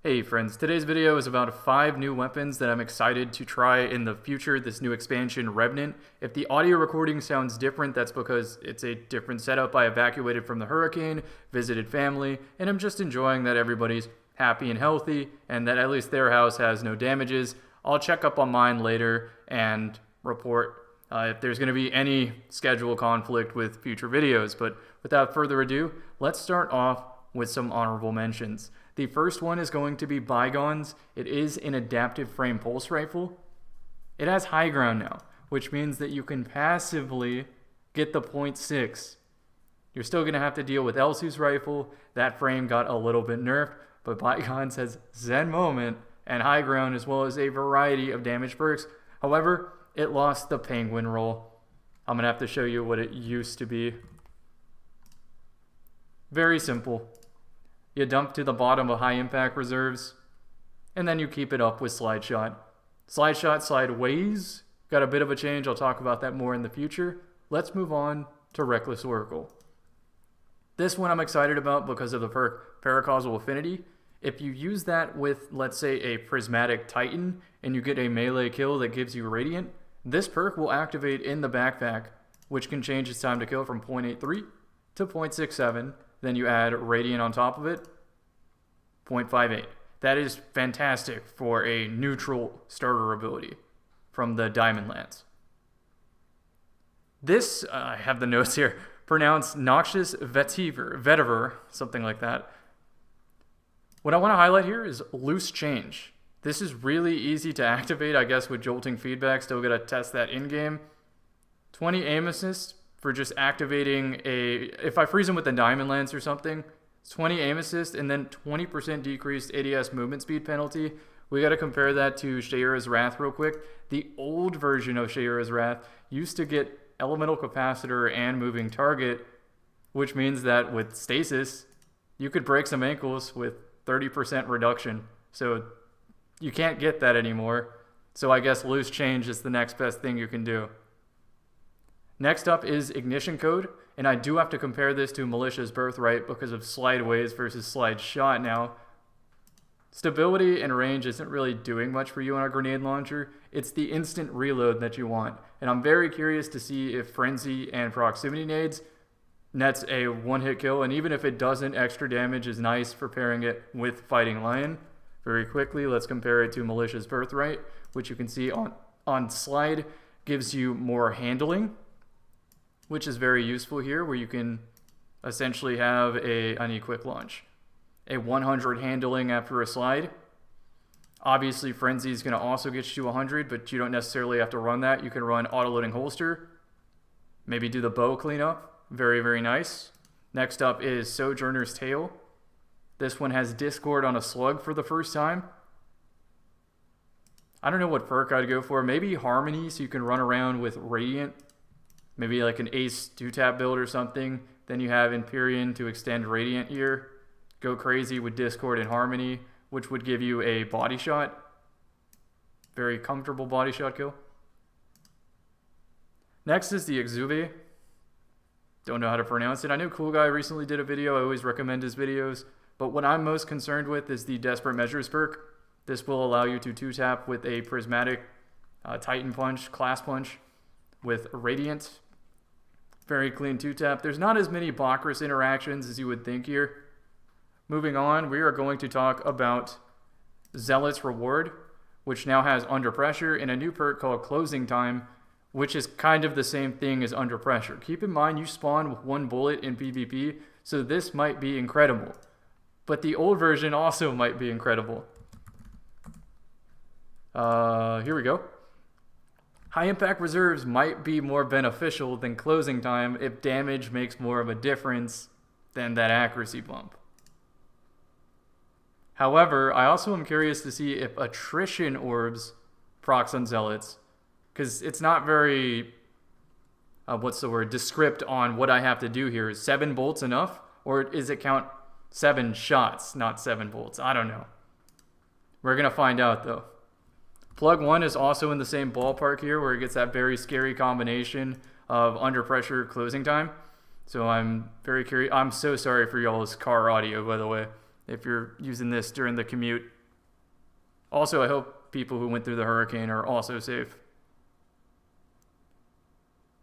Hey friends, today's video is about 5 new weapons that I'm excited to try in the future, this new expansion, Revenant. If the audio recording sounds different, that's because it's a different setup. I evacuated from the hurricane, visited family, and I'm just enjoying that everybody's happy and healthy, and that at least their house has no damages. I'll check up on mine later and report if there's going to be any schedule conflict with future videos. But without further ado, let's start off with some honorable mentions. The first one is going to be Bygones. It is an adaptive frame pulse rifle. It has high ground now, which means that you can passively get the .6. You're still going to have to deal with Elsu's rifle. That frame got a little bit nerfed, but Bygones has Zen Moment and high ground as well as a variety of damage perks. However, it lost the penguin roll. I'm going to have to show you what it used to be. Very simple. You dump to the bottom of high impact reserves, and then you keep it up with slide shot. Slide shot sideways, got a bit of a change. I'll talk about that more in the future. Let's move on to Reckless Oracle. This one I'm excited about because of the perk Paracausal Affinity. If you use that with, let's say, a Prismatic Titan, and you get a melee kill that gives you Radiant, this perk will activate in the backpack, which can change its time to kill from 0.83 to 0.67. Then you add Radiant on top of it, 0.58. That is fantastic for a neutral starter ability from the Diamond Lance. This, I have the notes here, pronounced Noxious Vetiver, something like that. What I want to highlight here is Loose Change. This is really easy to activate, I guess, with jolting feedback. Still got to test that in-game. 20 aim assist for just activating if I freeze him with the Diamond Lance or something, it's 20 aim assist and then 20% decreased ADS movement speed penalty. We got to compare that to Shayura's Wrath real quick. The old version of Shayura's Wrath used to get Elemental Capacitor and Moving Target, which means that with Stasis, you could break some ankles with 30% reduction. So you can't get that anymore. So I guess Loose Change is the next best thing you can do. Next up is Ignition Code, and I do have to compare this to Malicious Birthright because of Slideways versus Slide Shot now. Stability and range isn't really doing much for you on a grenade launcher. It's the instant reload that you want, and I'm very curious to see if Frenzy and Proximity Nades nets a one-hit kill, and even if it doesn't, extra damage is nice for pairing it with Fighting Lion. Very quickly, let's compare it to Malicious Birthright, which you can see on Slide gives you more handling, which is very useful here, where you can essentially have I need quick launch, a 100 handling after a slide. Obviously, Frenzy is going to also get you 100, but you don't necessarily have to run that. You can run auto-loading holster, maybe do the bow cleanup. Very, very nice. Next up is Sojourner's Tale. This one has Discord on a slug for the first time. I don't know what perk I'd go for. Maybe Harmony, so you can run around with Radiant. Maybe like an Ace 2-tap build or something. Then you have Empyrean to extend Radiant here. Go crazy with Discord and Harmony, which would give you a body shot. Very comfortable body shot kill. Next is the Exuve. Don't know how to pronounce it. I know Cool Guy recently did a video. I always recommend his videos. But what I'm most concerned with is the Desperate Measures perk. This will allow you to 2-tap with a Prismatic Titan Punch, Class Punch with Radiant. Very clean 2-tap. There's not as many Bacchus interactions as you would think here. Moving on, we are going to talk about Zealot's Reward, which now has Under Pressure, and a new perk called Closing Time, which is kind of the same thing as Under Pressure. Keep in mind, you spawn with 1 bullet in PvP, so this might be incredible. But the old version also might be incredible. Here we go. High impact reserves might be more beneficial than Closing Time if damage makes more of a difference than that accuracy bump. However, I also am curious to see if Attrition Orbs procs on Zealots, because it's not very, descript on what I have to do here. Is 7 bolts enough, or is it count 7 shots, not 7 bolts? I don't know. We're going to find out though. Plug 1 is also in the same ballpark here, where it gets that very scary combination of Under Pressure, Closing Time. So I'm very curious. I'm so sorry for y'all's car audio, by the way. If you're using this during the commute, Also, I hope people who went through the hurricane are also safe.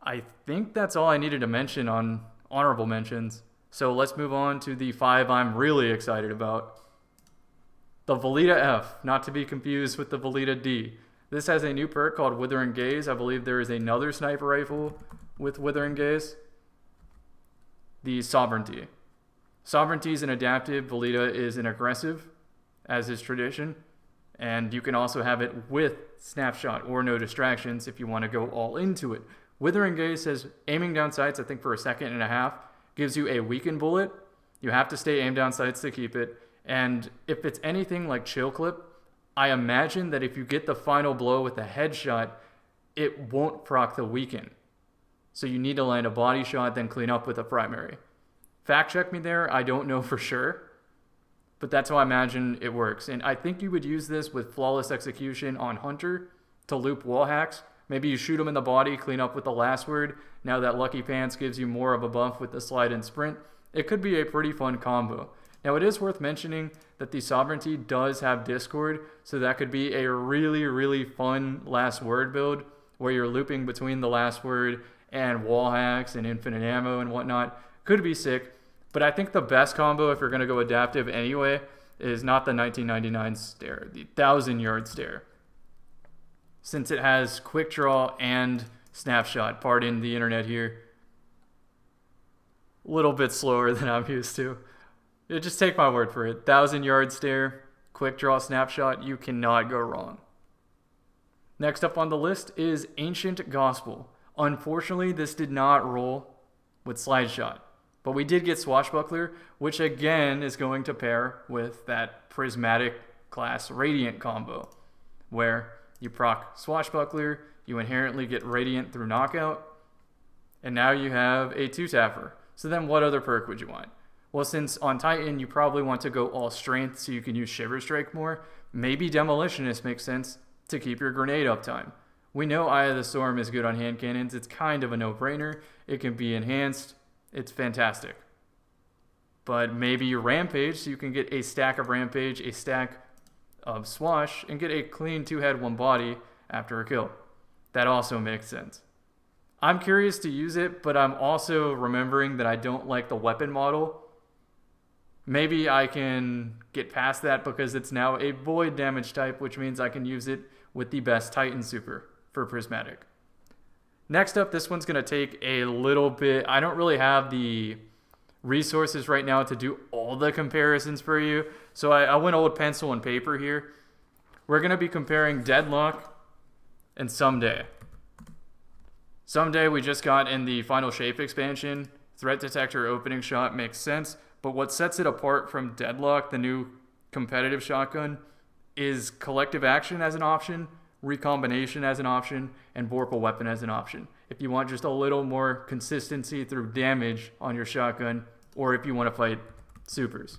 I think that's all I needed to mention on honorable mentions. So let's move on to the 5 I'm really excited about. The Valita F, not to be confused with the Valita D. This has a new perk called Withering Gaze. I believe there is another sniper rifle with Withering Gaze. The Sovereignty. Sovereignty is an adaptive, Valita is an aggressive, as is tradition. And you can also have it with Snapshot or No Distractions if you want to go all into it. Withering Gaze says aiming down sights, I think for a second and a half, gives you a weakened bullet. You have to stay aimed down sights to keep it. And if it's anything like Chill Clip, I imagine that if you get the final blow with a headshot, it won't proc the weaken. So you need to land a body shot, then clean up with a primary. Fact check me there, I don't know for sure. But that's how I imagine it works. And I think you would use this with Flawless Execution on Hunter to loop wall hacks. Maybe you shoot him in the body, clean up with the last word. Now that Lucky Pants gives you more of a buff with the slide and sprint. It could be a pretty fun combo. Now it is worth mentioning that the Sovereignty does have Discord, so that could be a really, really fun last word build where you're looping between the last word and wall hacks and infinite ammo and whatnot. Could be sick, but I think the best combo if you're going to go adaptive anyway is not the 1999 stare, the 1,000-yard stare. Since it has quick draw and snapshot, pardon the internet here. A little bit slower than I'm used to. Just take my word for it. 1,000-yard stare, quick draw snapshot, you cannot go wrong. Next up on the list is Ancient Gospel. Unfortunately, this did not roll with slide shot, but we did get Swashbuckler, which again is going to pair with that Prismatic class Radiant combo, where you proc Swashbuckler, you inherently get Radiant through knockout, and now you have a 2-tapper. So then what other perk would you want? Well, since on Titan you probably want to go all strength so you can use Shiver Strike more, maybe Demolitionist makes sense to keep your grenade uptime. We know Eye of the Storm is good on hand cannons. It's kind of a no-brainer. It can be enhanced. It's fantastic. But maybe you Rampage so you can get a stack of Rampage, a stack of Swash, and get a clean 2-head 1-body after a kill. That also makes sense. I'm curious to use it, but I'm also remembering that I don't like the weapon model. Maybe I can get past that because it's now a void damage type, which means I can use it with the best Titan super for Prismatic. Next up, this one's going to take a little bit. I don't really have the resources right now to do all the comparisons for you, so I went old pencil and paper here. We're going to be comparing Deadlock and Someday. Someday we just got in the final shape expansion. Threat detector opening shot makes sense, but what sets it apart from Deadlock, the new competitive shotgun, is collective action as an option, recombination as an option, and Vorpal weapon as an option. If you want just a little more consistency through damage on your shotgun, or if you want to fight supers.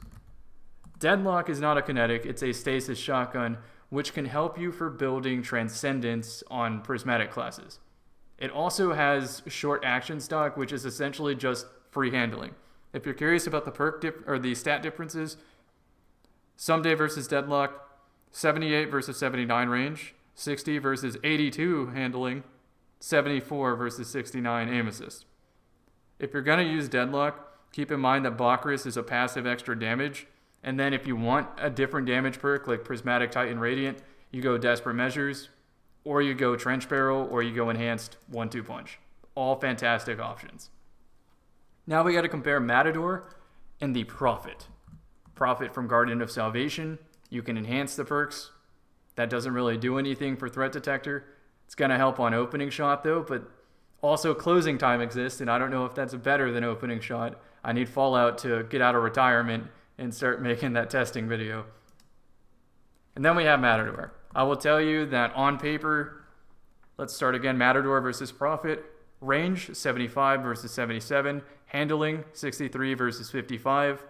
Deadlock is not a kinetic, it's a stasis shotgun, which can help you for building Transcendence on Prismatic classes. It also has short action stock, which is essentially just free handling. If you're curious about the perk or the stat differences, Someday versus Deadlock, 78 versus 79 range, 60 versus 82 handling, 74 versus 69 aim assist. If you're going to use Deadlock, keep in mind that Bakris is a passive extra damage, and then if you want a different damage perk like Prismatic Titan Radiant, you go Desperate Measures, or you go Trench Barrel, or you go Enhanced 1-2 Punch. All fantastic options. Now we got to compare Matador and the Prophet. Prophet from Guardian of Salvation. You can enhance the perks. That doesn't really do anything for threat detector. It's going to help on opening shot though, but also closing time exists, and I don't know if that's better than opening shot. I need Fallout to get out of retirement and start making that testing video. And then we have Matador. I will tell you that on paper, let's start again, Matador versus Prophet. Range, 75 versus 77. Handling, 63 versus 55.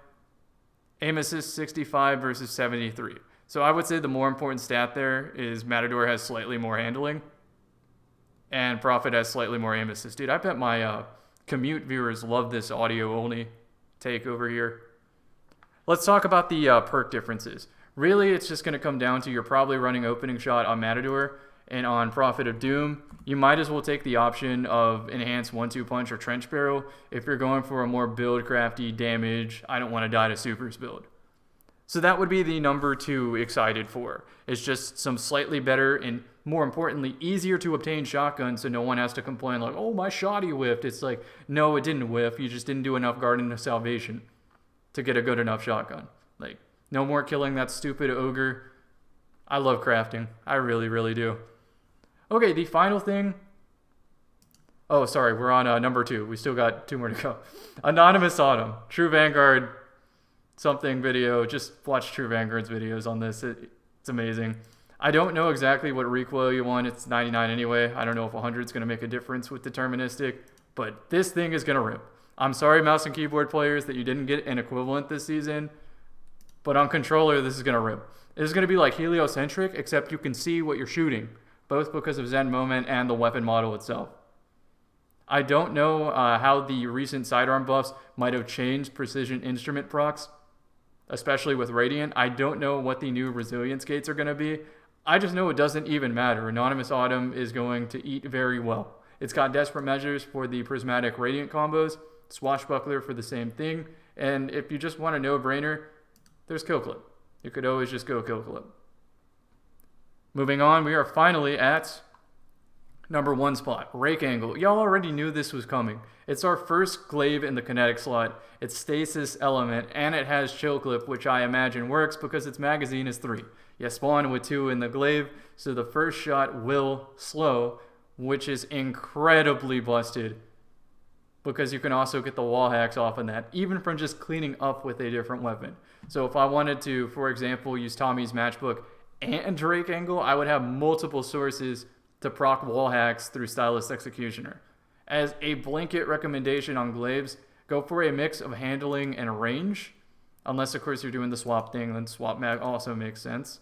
Aim assist, 65 versus 73. So I would say the more important stat there is Matador has slightly more handling, and Prophet has slightly more aim assist. Dude, I bet my commute viewers love this audio-only take over here. Let's talk about the perk differences. Really, it's just going to come down to you're probably running opening shot on Matador, and on Prophet of Doom, you might as well take the option of Enhanced 1-2 Punch or Trench Barrel if you're going for a more build crafty damage, I don't want to die to supers build. So that would be the number 2 excited for. It's just some slightly better and, more importantly, easier to obtain shotgun, so no one has to complain like, oh, my shotty whiffed. It's like, no, it didn't whiff. You just didn't do enough Garden of Salvation to get a good enough shotgun. Like, no more killing that stupid ogre. I love crafting. I really, really do. Okay, the final thing. Oh, sorry, we're on number 2. We still got 2 more to go. Anonymous Autumn. True Vanguard something video. Just watch True Vanguard's videos on this. It's amazing. I don't know exactly what recoil you want. It's 99 anyway. I don't know if 100 is going to make a difference with deterministic, but this thing is going to rip. I'm sorry, mouse and keyboard players, that you didn't get an equivalent this season, but on controller, this is going to rip. It is going to be like heliocentric, except you can see what you're shooting, both because of Zen Moment and the weapon model itself. I don't know how the recent sidearm buffs might have changed precision instrument procs, especially with Radiant. I don't know what the new resilience gates are going to be. I just know it doesn't even matter. Anonymous Autumn is going to eat very well. It's got Desperate Measures for the prismatic Radiant combos, Swashbuckler for the same thing, and if you just want a no-brainer, there's Kill Clip. You could always just go Kill Clip. Moving on, we are finally at number 1 spot, Rake Angle. Y'all already knew this was coming. It's our first glaive in the kinetic slot. It's stasis element, and it has chill clip, which I imagine works because its magazine is 3. You spawn with 2 in the glaive, so the first shot will slow, which is incredibly busted because you can also get the wall hacks off on that, even from just cleaning up with a different weapon. So if I wanted to, for example, use Tommy's matchbook and Rake Angle, I would have multiple sources to proc wall hacks through Stylus Executioner. As a blanket recommendation on glaives, go for a mix of handling and range. Unless, of course, you're doing the swap thing, then swap mag also makes sense.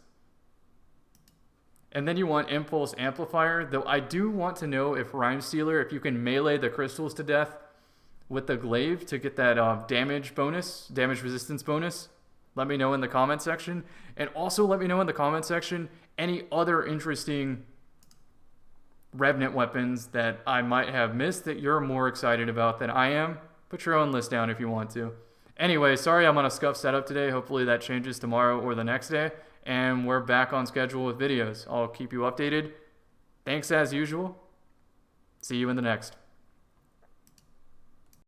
And then you want Impulse Amplifier, though I do want to know if Rhyme Stealer, if you can melee the crystals to death with the glaive to get that damage resistance bonus. Let me know in the comment section. And also let me know in the comment section any other interesting Revenant weapons that I might have missed that you're more excited about than I am. Put your own list down if you want to. Anyway, sorry I'm on a scuff setup today. Hopefully that changes tomorrow or the next day. And we're back on schedule with videos. I'll keep you updated. Thanks as usual. See you in the next.